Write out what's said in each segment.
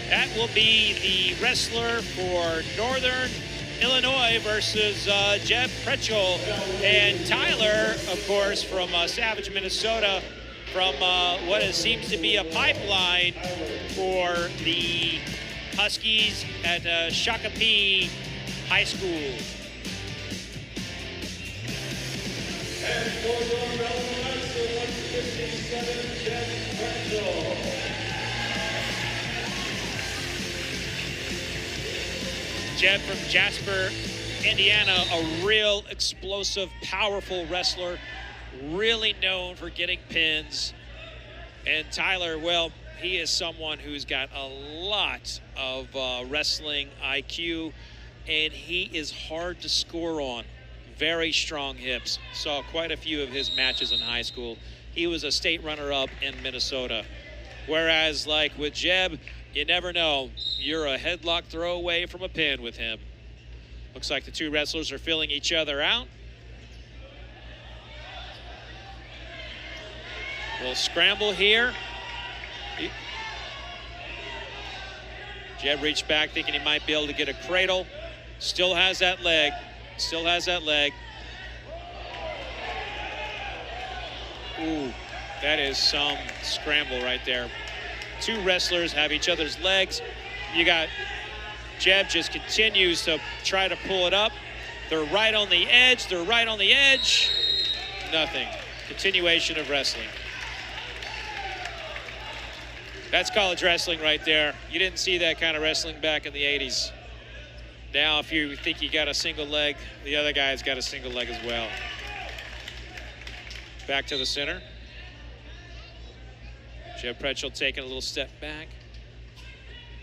That will be the wrestler for Northern Illinois versus Jeb Prechtel. And Tyler, of course, from Savage, Minnesota, from what seems to be a pipeline for the Huskies at Shakopee High School. And for the wrestler, 157, Jeb Prechtel. Jeb from Jasper, Indiana, a real explosive, powerful wrestler, really known for getting pins. And Tyler, well, he is someone who's got a lot of wrestling IQ, and he is hard to score on. Very strong hips. Saw quite a few of his matches in high school. He was a state runner-up in Minnesota. Whereas, like with Jeb, you never know. You're a headlock throw away from a pin with him. Looks like the two wrestlers are filling each other out. We'll scramble here. Jeb reached back thinking he might be able to get a cradle. Still has that leg. Still has that leg. Ooh, that is some scramble right there. Two wrestlers have each other's legs. You got Jeb just continues to try to pull it up. They're right on the edge. They're right on the edge. Nothing. Continuation of wrestling. That's college wrestling right there. You didn't see that kind of wrestling back in the 80s. Now, if you think you got a single leg, the other guy's got a single leg as well. Back to the center. Jeb Prechtel taking a little step back.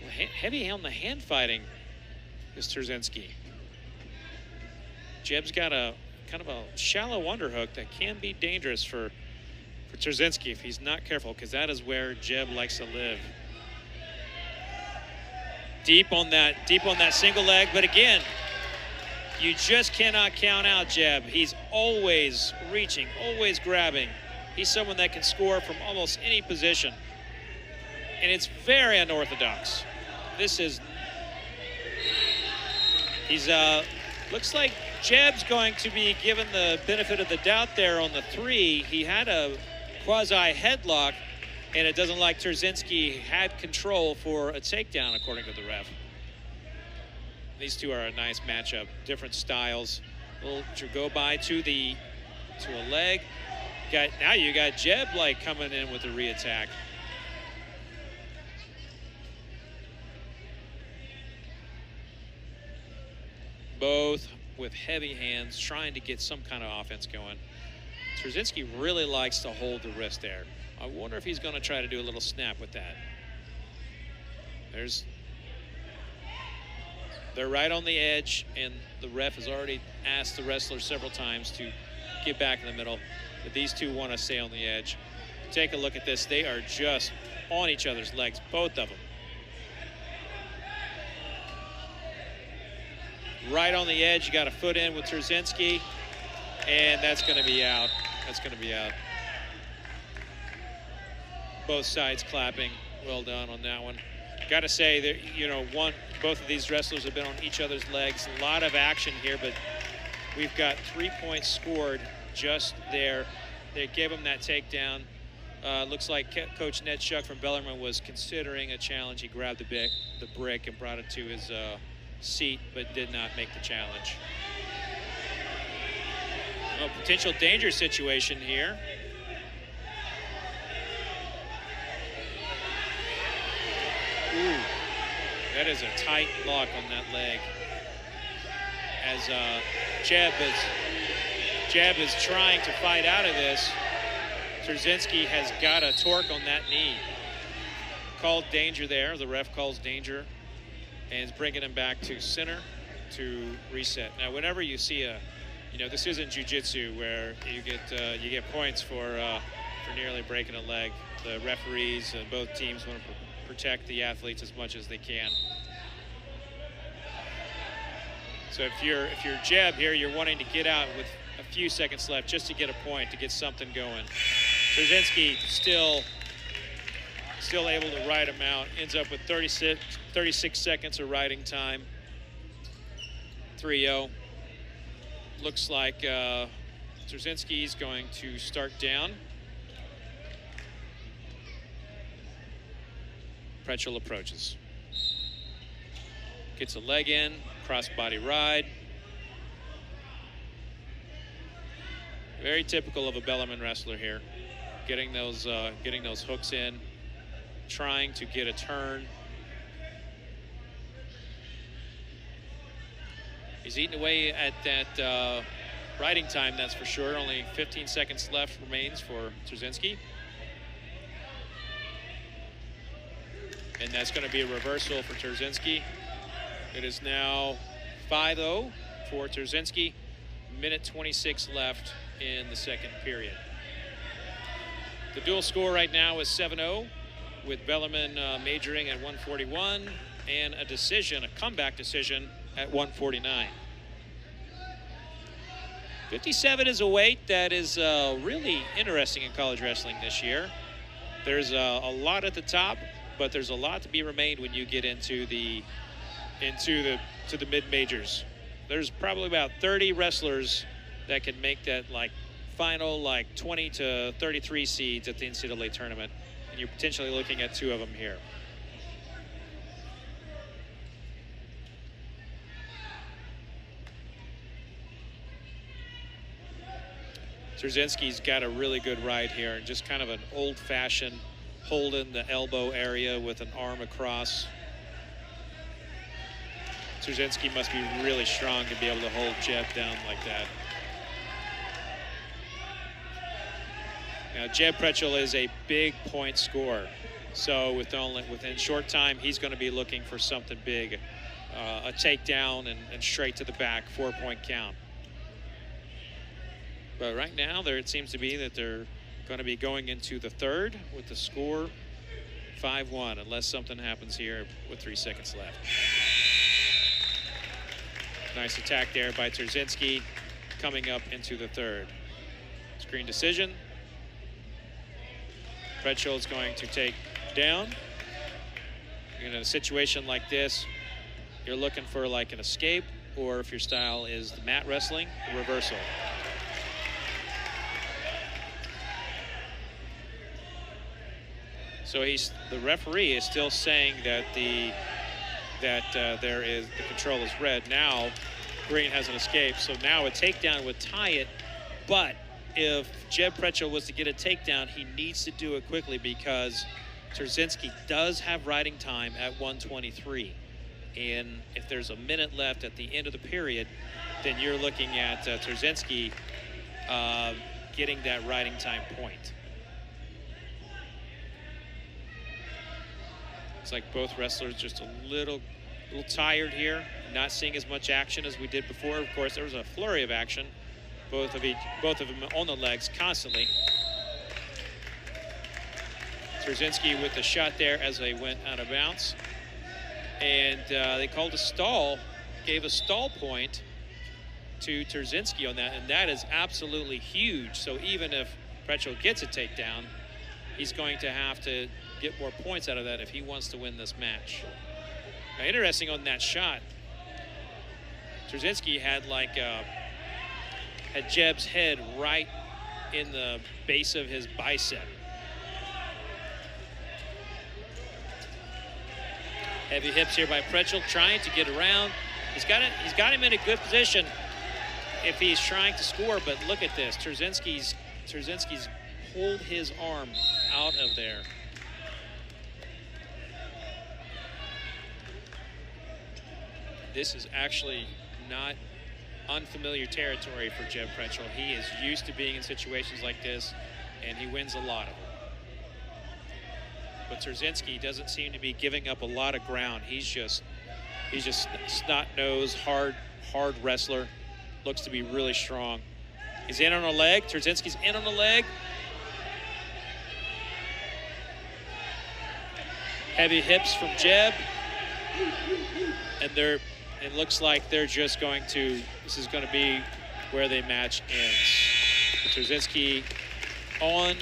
Well, heavy on the hand fighting is Turzinski. Jeb's got a kind of a shallow underhook that can be dangerous for Turzinski if he's not careful, because that is where Jeb likes to live. Deep on that single leg, but again, you just cannot count out Jeb. He's always reaching, always grabbing. He's someone that can score from almost any position. And it's very unorthodox. Looks like Jeb's going to be given the benefit of the doubt there on the 3. He had a quasi headlock, and it doesn't like Turzinski had control for a takedown, according to the ref. These two are a nice matchup, different styles. Little go by to a leg. Now you got Jeb like coming in with a re-attack. Both with heavy hands, trying to get some kind of offense going. Turzinski really likes to hold the wrist there. I wonder if he's going to try to do a little snap with that. They're right on the edge, and the ref has already asked the wrestler several times to get back in the middle. But these two want to stay on the edge. Take a look at this. They are just on each other's legs, both of them. Right on the edge. You got a foot in with Turzinski, and that's going to be out. That's going to be out. Both sides clapping. Well done on that one. Got to say that, both of these wrestlers have been on each other's legs. A lot of action here, but we've got 3 points scored just there. They gave him that takedown. Looks like Coach Ned Shuck from Bellarmine was considering a challenge. He grabbed the brick and brought it to his seat, but did not make the challenge. A potential danger situation here. Ooh, that is a tight lock on that leg. As Jeb is trying to fight out of this. Turzinski has got a torque on that knee. Called danger there. The ref calls danger and is bringing him back to center to reset. Now, whenever you see this isn't jiu-jitsu where you get points for nearly breaking a leg. The referees and both teams want to protect the athletes as much as they can. So if you're Jeb here, you're wanting to get out with a few seconds left just to get a point, to get something going. Turzinski still Still able to ride him out. Ends up with 36 seconds of riding time. 3-0. Looks like Turzinski's going to start down. Prechtel approaches. Gets a leg in, cross-body ride. Very typical of a Bellarmine wrestler here. Getting those hooks in, trying to get a turn. He's eating away at that riding time, that's for sure. Only 15 seconds left remains for Turzinski. And that's going to be a reversal for Turzinski. It is now 5-0 for Turzinski. Minute 26 left in the second period. The dual score right now is 7-0, with Bellarmine majoring at 141 and a decision, a comeback decision at 149. 57 is a weight that is really interesting in college wrestling this year. There's a lot at the top, but there's a lot to be remained when you get into the mid majors. There's probably about 30 wrestlers that can make that final 20 to 33 seeds at the NCAA tournament, and you're potentially looking at 2 of them here. Turzinski's got a really good ride here, and just kind of an old-fashioned hold in the elbow area with an arm across. Turzinski must be really strong to be able to hold Jeb down like that. Now, Jeb Prechtel is a big point scorer, so within short time, he's going to be looking for something big, a takedown and straight to the back, 4-point count. But right now, it seems to be that they're going to be going into the third with the score 5-1, unless something happens here with 3 seconds left. Nice attack there by Turzinski coming up into the third. Screen decision. Prechtel is going to take down. In a situation like this, you're looking for like an escape, or if your style is the mat wrestling, a reversal. So the referee is still saying that the control is red. Now green has an escape, so now a takedown would tie it. But if Jeb Prechtel was to get a takedown, he needs to do it quickly, because Turzinski does have riding time at 123. And if there's a minute left at the end of the period, then you're looking at Turzinski getting that riding time point. It's like both wrestlers just a little tired here, not seeing as much action as we did before. Of course, there was a flurry of action, both of them on the legs constantly. Turzinski with the shot there as they went out of bounds, and they called a stall, gave a stall point to Turzinski on that, and that is absolutely huge. So even if Prechtel gets a takedown, he's going to have to get more points out of that if he wants to win this match. Now, interesting on that shot, Turzinski had had Jeb's head right in the base of his bicep. Heavy hips here by Prechtel, trying to get around. He's got him in a good position if he's trying to score, but look at this. Turzinski's pulled his arm out of there. This is actually not unfamiliar territory for Jeb Prechtel. He is used to being in situations like this, and he wins a lot of them. But Turzinski doesn't seem to be giving up a lot of ground. He's just snot-nosed, hard wrestler. Looks to be really strong. He's in on a leg. Turzinski's in on the leg. Heavy hips from Jeb. And it looks like they're just going to, this is going to be where the match ends. Turzinski on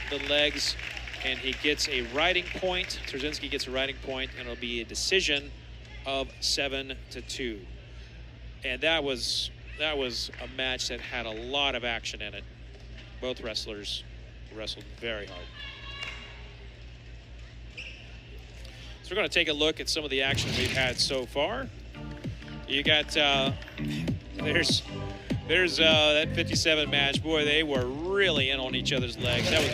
the legs and he gets a riding point. Turzinski gets a riding point, and it'll be a decision of 7-2. And that was a match that had a lot of action in it. Both wrestlers wrestled very hard. So we're going to take a look at some of the action we've had so far. You got there's that 57 match. Boy, they were really in on each other's legs. That was